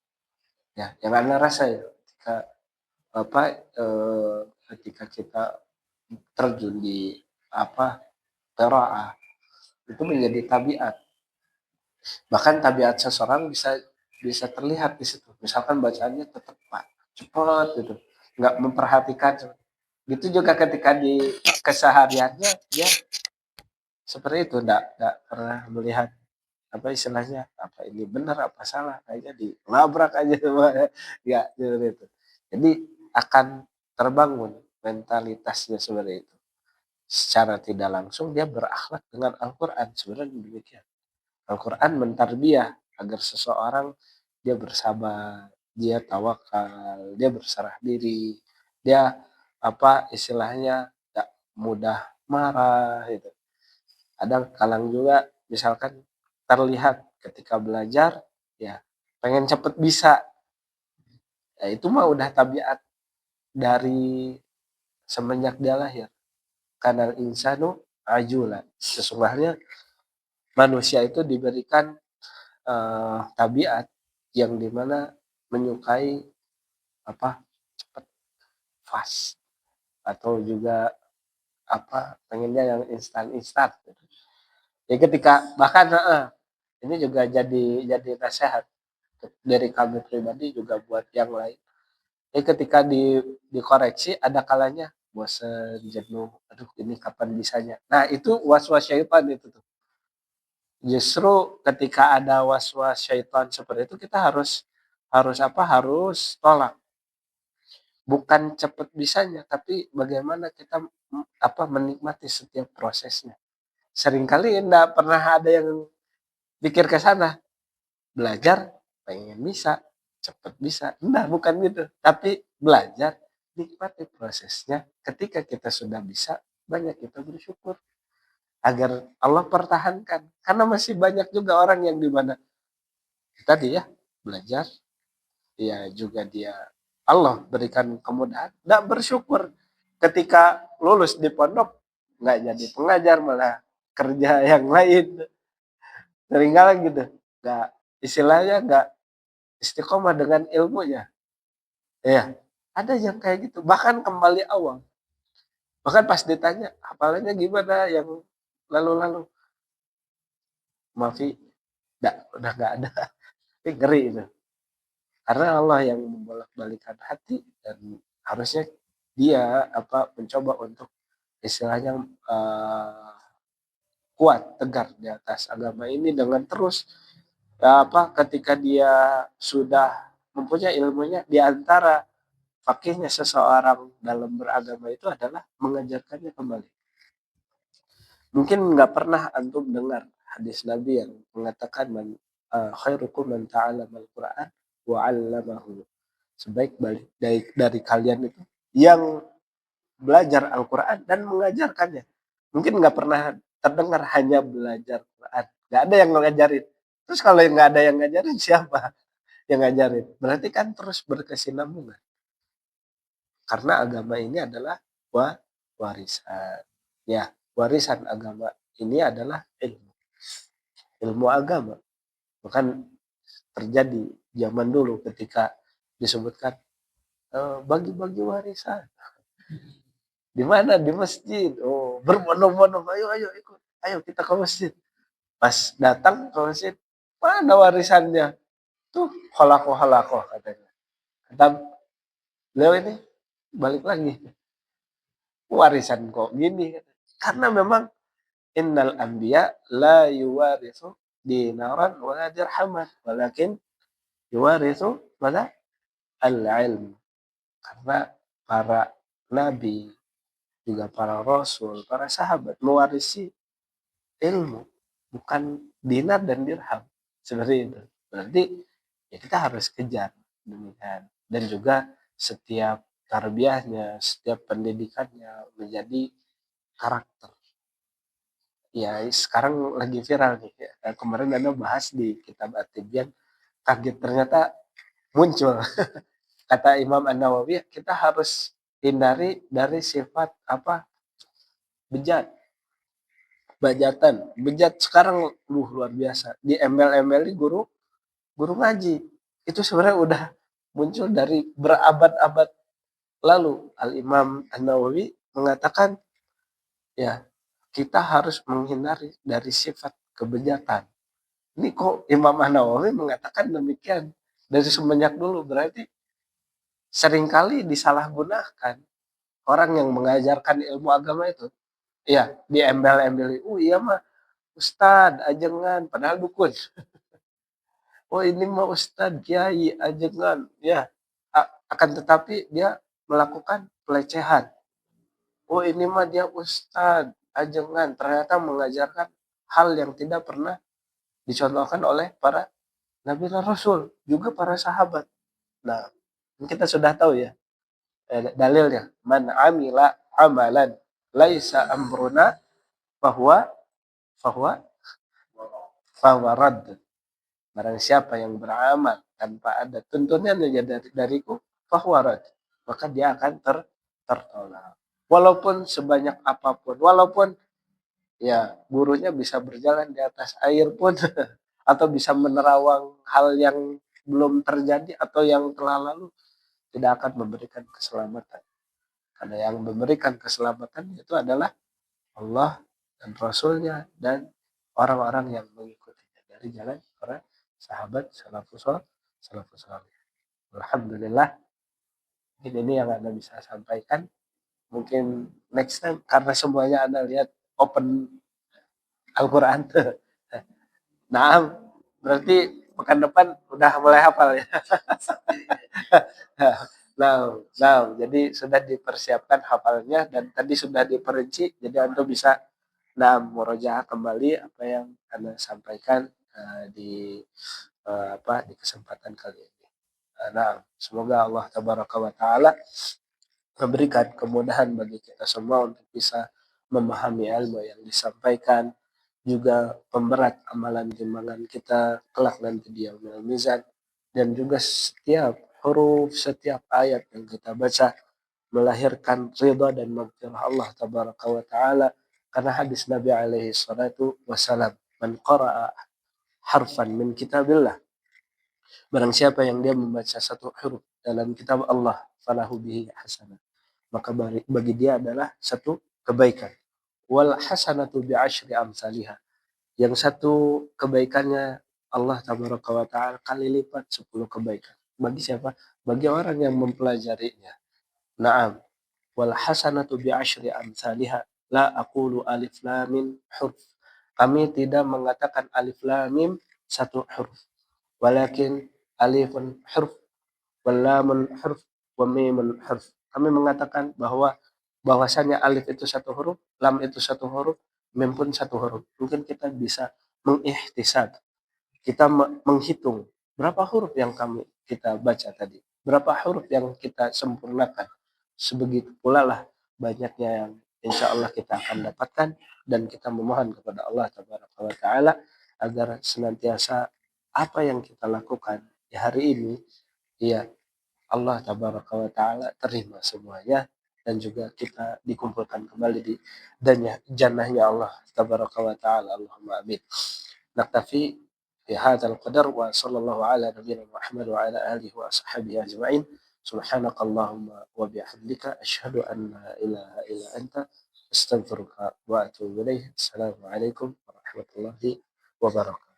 Ya, yang Anda rasa ya ketika kita terjun di qiraah itu menjadi tabiat. Bahkan tabiat seseorang bisa terlihat di situ. Misalkan bacaannya tetap cepat gitu, nggak memperhatikan. Gitu juga ketika di kesehariannya dia seperti itu, nggak pernah melihat apa istilahnya, apa ini benar apa salah, kayaknya dilabrak aja semua ya seperti itu. Jadi akan terbangun mentalitasnya seperti itu. Secara tidak langsung dia berakhlak dengan Al-Quran, sebenarnya demikian. Al-Quran mentarbiyah agar seseorang dia bersabar, dia tawakal, dia berserah diri, dia apa istilahnya tidak mudah marah gitu. Ada kadang juga misalkan terlihat ketika belajar ya pengen cepet bisa. Ya, itu mah udah tabiat dari semenjak dia lahir. Kanal insanu ajulan. Sesungguhnya manusia itu diberikan tabiat yang dimana menyukai apa cepat, fast, atau juga apa pengennya yang instan. Ya ketika bahkan ini juga jadi nasihat dari kami pribadi juga buat yang lain. Ya ketika dikoreksi ada kalanya bosan, jenuh, aduh ini kapan bisanya. Nah itu was-was syaitan itu tuh. Justru ketika ada was-was syaitan seperti itu kita harus tolak. Bukan cepat bisanya, tapi bagaimana kita menikmati setiap prosesnya. Seringkali enggak pernah ada yang pikir ke sana. Belajar pengen bisa, cepat bisa. Enggak, bukan gitu. Tapi belajar nikmati prosesnya. Ketika kita sudah bisa, banyak kita bersyukur agar Allah pertahankan. Karena masih banyak juga orang yang di mana tadi ya belajar, ya juga dia Allah berikan kemudahan, nggak bersyukur ketika lulus di pondok nggak jadi pengajar malah kerja yang lain, seringkali gitu, nggak istilahnya nggak istiqomah dengan ilmunya. Ya, ada yang kayak gitu. Bahkan kembali awal. Bahkan pas ditanya, hafalannya gimana yang lalu-lalu? Maafi, udah nggak ada. Tapi ngeri itu. Karena Allah yang membolak-balikan hati dan harusnya dia mencoba untuk istilahnya kuat tegar di atas agama ini dengan terus ketika dia sudah mempunyai ilmunya di antara fakihnya seseorang dalam beragama itu adalah mengajarkannya kembali. Mungkin nggak pernah antum dengar hadis Nabi yang mengatakan khairukum man ta'allama al-Qur'an wa 'allamahu. Sebaik-baik dari kalian itu yang belajar Al-Quran dan mengajarkannya. Mungkin nggak pernah terdengar hanya belajar Quran. Nggak ada yang ngajarin. Terus kalau yang nggak ada yang ngajarin, siapa yang ngajarin? Berarti kan terus berkesinambungan. Karena agama ini adalah warisan. Ya, warisan agama ini adalah ilmu. Ilmu agama. Bukan terjadi zaman dulu ketika disebutkan bagi-bagi warisan. Di mana? Di masjid. Oh, berbondong-bondong. Ayo ikut. Ayo kita ke masjid. Pas datang ke masjid, mana warisannya? Tuh, halakoh katanya. Kata beliau ini, balik lagi. Warisan kok gini. Karena memang innal anbiya la yuwarithu dinaran wala dirhaman. Walakin yuwarithu pada al-ilm. Karena para nabi, juga para rasul, para sahabat mewarisi ilmu, bukan dinar dan dirham. Seperti itu. Berarti ya kita harus kejar demikian. Dan juga setiap tarbiyahnya, setiap pendidikannya menjadi karakter. Ya sekarang lagi viral nih. Ya. Kemarin Anda bahas di kitab At-Tibyan, kaget ternyata muncul. Kata Imam An-Nawawi, kita harus hindari dari sifat bejat. Bejat sekarang luar biasa. Di embel-embeli guru ngaji. Itu sebenarnya udah muncul dari berabad-abad lalu. Al-Imam An-Nawawi mengatakan ya kita harus menghindari dari sifat kebejatan. Ini kok Imam An-Nawawi mengatakan demikian dari semenjak dulu, berarti seringkali disalahgunakan orang yang mengajarkan ilmu agama itu. Ya, di embel-embeli. Iya mah Ustad, ajengan, padahal dukun. Oh ini mah Ustad, Kiai, ajengan. Ya, akan tetapi dia melakukan pelecehan. Oh ini mah dia Ustad, ajengan. Ternyata mengajarkan hal yang tidak pernah dicontohkan oleh para Nabi dan Rasul. Juga para sahabat. Nah, kita sudah tahu ya dalilnya. Man amila amalan laisa amruna bahwa fawarad. Barang siapa yang beramal tanpa ada tuntunannya dariku, fahuarad, maka dia akan tertolak. Walaupun sebanyak apapun, walaupun ya gurunya bisa berjalan di atas air pun, atau bisa menerawang hal yang belum terjadi atau yang telah lalu, tidak akan memberikan keselamatan. Karena yang memberikan keselamatan itu adalah Allah dan Rasulnya dan orang-orang yang mengikutinya dari jalan para sahabat salafus salih. Alhamdulillah, ini yang Anda bisa sampaikan. Mungkin next time karena semuanya Anda lihat open Al-Quran. Nah, berarti pekan depan udah mulai hafal ya. Jadi sudah dipersiapkan hafalnya dan tadi sudah diperinci, jadi Anda bisa murojaah kembali apa yang Anda sampaikan di di kesempatan kali ini. Semoga Allah Tabaraka wa Ta'ala memberikan kemudahan bagi kita semua untuk bisa memahami ilmu yang disampaikan, juga pemberat amalan timbangan kita kelak nanti di yaumil mizan, dan juga setiap huruf, setiap ayat yang kita baca melahirkan ridha dan maghfirah Allah Tabaraka wa Ta'ala, karena hadis Nabi alaihi salatu wassalam, man qara'a harfan min kitabillah Barang siapa yang dia membaca satu huruf dalam kitab Allah, falahu bihi hasanah. Maka bagi dia adalah satu kebaikan. Wal hasanatu bi asyri amsalihha. Yang satu kebaikannya Allah tabaraka wa ta'ala kali lipat 10 kebaikan. Bagi siapa? Bagi orang yang mempelajarinya. Naam. Wal hasanatu bi asyri amsalihha. La aqulu alif lam mim huruf. Kami tidak mengatakan alif lam mim satu huruf. Walakin alifun huruf wal lamun huruf wa mimun huruf. Kami mengatakan bahwasanya alif itu satu huruf, lam itu satu huruf, mim pun satu huruf. Mungkin kita bisa mengihtisab, kita menghitung berapa huruf yang kita baca tadi, berapa huruf yang kita sempurnakan. Sebegitu pula lah banyaknya yang insya Allah kita akan dapatkan, dan kita memohon kepada Allah tabaraka wa ta'ala agar senantiasa apa yang kita lakukan di hari ini, ya Allah tabaraka wa ta'ala terima semuanya, dan juga kita dikumpulkan kembali di jannahnya Allah tabaraka wa ta'ala. Allahumma amin. Naktafi fi hadzal qadar wa sallallahu ala nabiyyina Muhammad wa ala alihi wa ashabihi ajma'in. Subhanakallahumma wa bihamdika asyhadu an la ilaha illa anta astaghfiruka wa atubu ilaik. Assalamualaikum warahmatullahi wabarakatuh.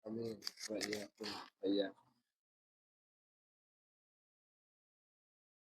Amin. Wa iyyakum.